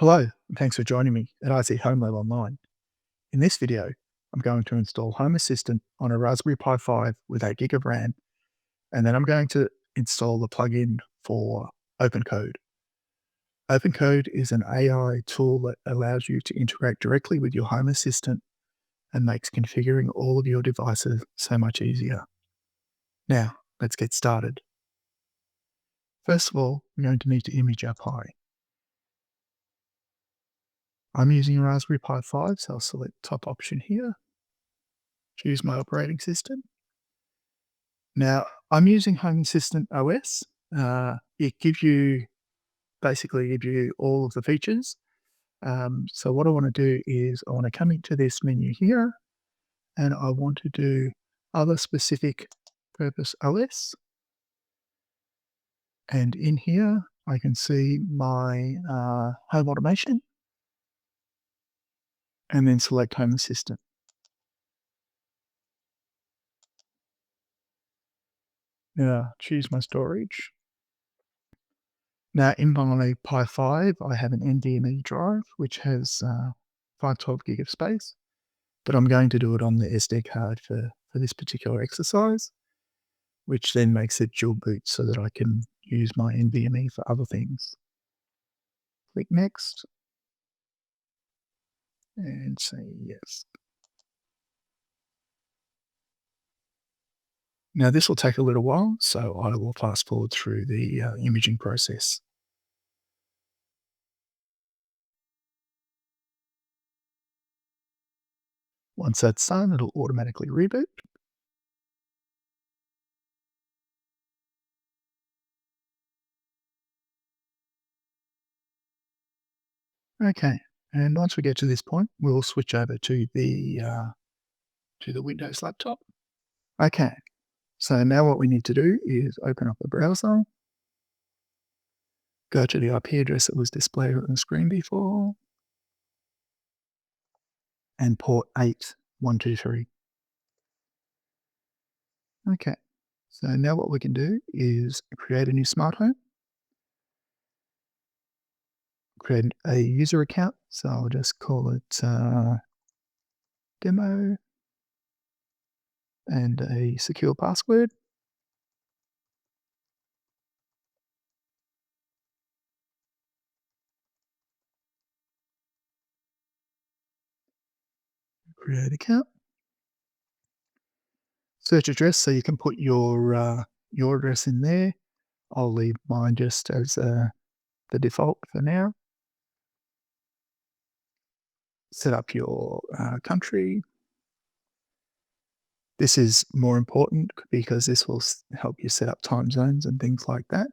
Hello, and thanks for joining me at IC Home Lab Online. In this video, I'm going to install Home Assistant on a Raspberry Pi 5 with 8 gig of RAM, and then I'm going to install the plugin for OpenCode. OpenCode is an AI tool that allows you to interact directly with your Home Assistant and makes configuring all of your devices so much easier. Now, let's get started. First of all, we're going to need to image our Pi. I'm using a Raspberry Pi 5, so I'll select the top option here, choose my operating system. Now, I'm using Home Assistant OS. It basically gives you all of the features. So what I want to do is I want to come into this menu here, and I want to do other specific purpose OS. And in here, I can see my home automation, and then select Home Assistant. Now, choose my storage. Now, in my Pi 5, I have an NVMe drive, which has 512 gig of space, but I'm going to do it on the SD card for this particular exercise, which then makes it dual boot so that I can use my NVMe for other things. Click Next, and say yes. Now, this will take a little while, so I will fast forward through the imaging process. Once that's done, it'll automatically reboot. Okay, and once we get to this point, we'll switch over to the Windows laptop. Okay, so now what we need to do is open up the browser, go to the IP address that was displayed on the screen before, and port 8123. Okay, so now what we can do is create a new smart home, create a user account. So I'll just call it demo and a secure password. Create account. Search address, so you can put your address in there. I'll leave mine just as the default for now. Set up your country. This is more important because this will help you set up time zones and things like that.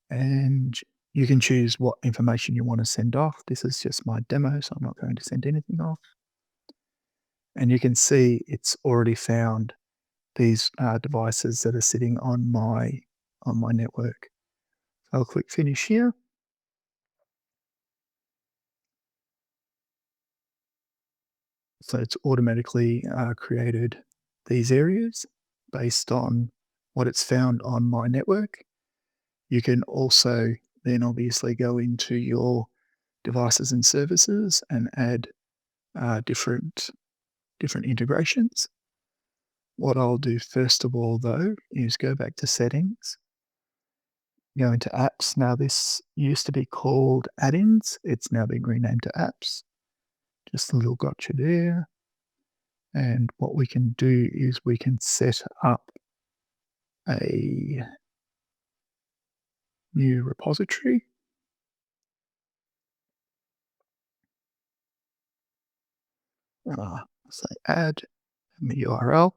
And you can choose what information you want to send off. This is just my demo, so I'm not going to send anything off. And you can see it's already found these devices that are sitting on my network. I'll click Finish here. So it's automatically created these areas based on what it's found on my network. You can also then obviously go into your devices and services and add different integrations. What I'll do first of all, though, is go back to settings, go into apps. Now, this used to be called add-ins. It's now been renamed to apps. Just a little gotcha there. And what we can do is we can set up a new repository. Say add the URL.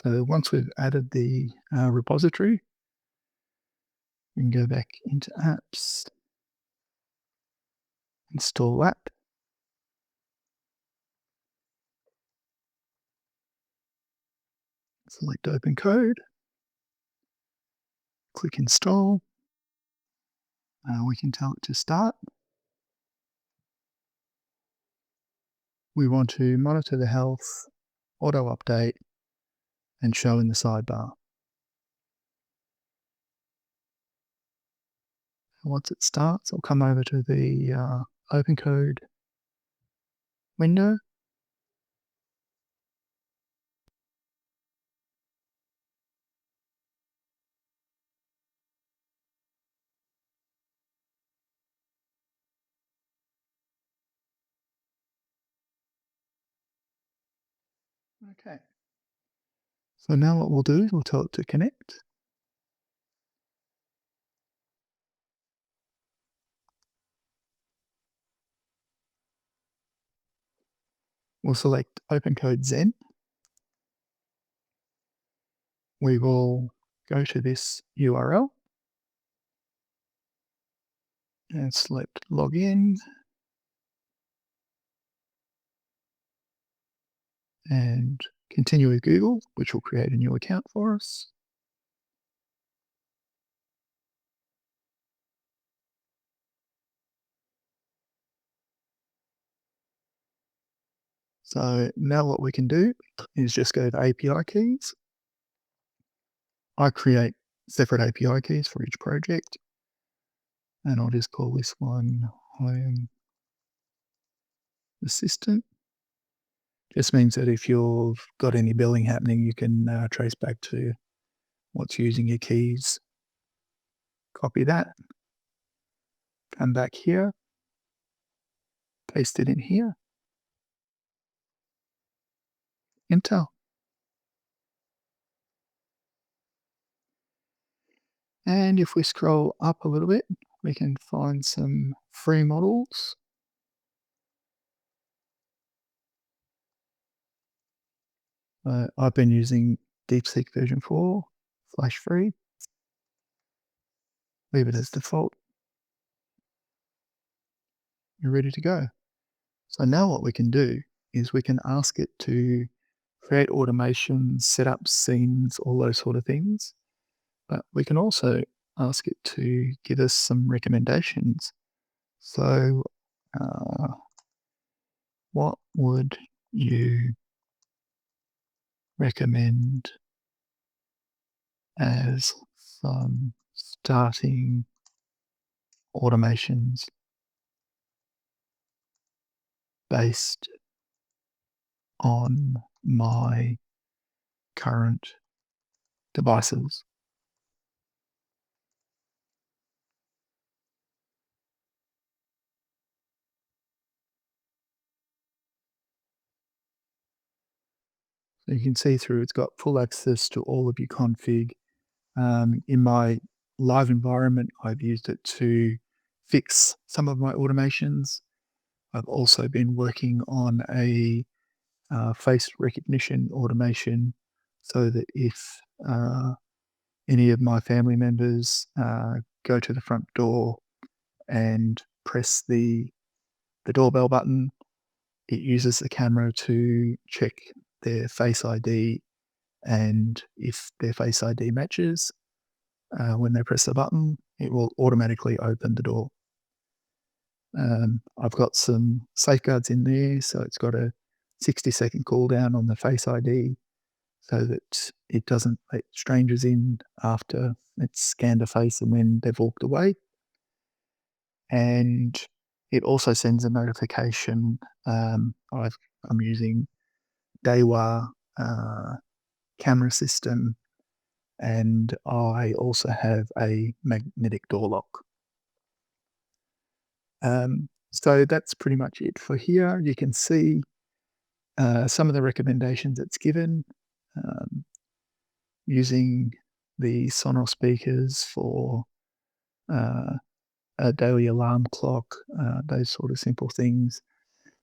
So once we've added the repository, we can go back into apps, install app, select OpenCode, click install. We can tell it to start. We want to monitor the health, auto update, and show in the sidebar. Once it starts, I'll come over to the OpenCode window. Okay. So now what we'll do is we'll tell it to connect. We'll select OpenCode Zen. We will go to this URL and select login and continue with Google, which will create a new account for us. So now what we can do is just go to API keys. I create separate API keys for each project, and I'll just call this one Home Assistant. Just means that if you've got any billing happening, you can trace back to what's using your keys. Copy that, come back here, paste it in here, enter. And if we scroll up a little bit, we can find some free models. I've been using DeepSeek version 4, flash free. Leave it as default. You're ready to go. So now what we can do is we can ask it to create automations, set up scenes, all those sort of things. But we can also ask it to give us some recommendations. So what would you recommend as some starting automations based on my current devices? So you can see through it's got full access to all of your config. In my live environment, I've used it to fix some of my automations. I've also been working on a face recognition automation so that if any of my family members go to the front door and press the doorbell button, it uses the camera to check their Face ID, and if their Face ID matches, when they press the button, it will automatically open the door. I've got some safeguards in there, so it's got a 60-second cooldown on the Face ID so that it doesn't let strangers in after it's scanned a face and then they've walked away. And it also sends a notification. I'm using Daiwa camera system, and I also have a magnetic door lock. So that's pretty much it for here. You can see some of the recommendations it's given, using the Sonos speakers for a daily alarm clock, those sort of simple things.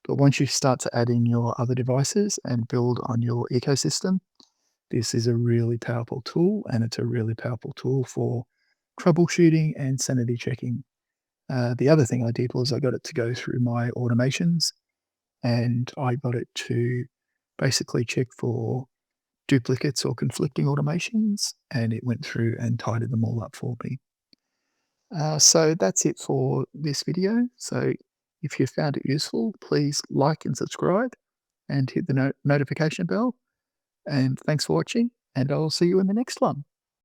But once you start to add in your other devices and build on your ecosystem, this is a really powerful tool, and it's a really powerful tool for troubleshooting and sanity checking. The other thing I did was I got it to go through my automations, and I got it to basically check for duplicates or conflicting automations, and it went through and tidied them all up for me. So that's it for this video. So if you found it useful, please like and subscribe and hit the notification bell. And thanks for watching, and I'll see you in the next one.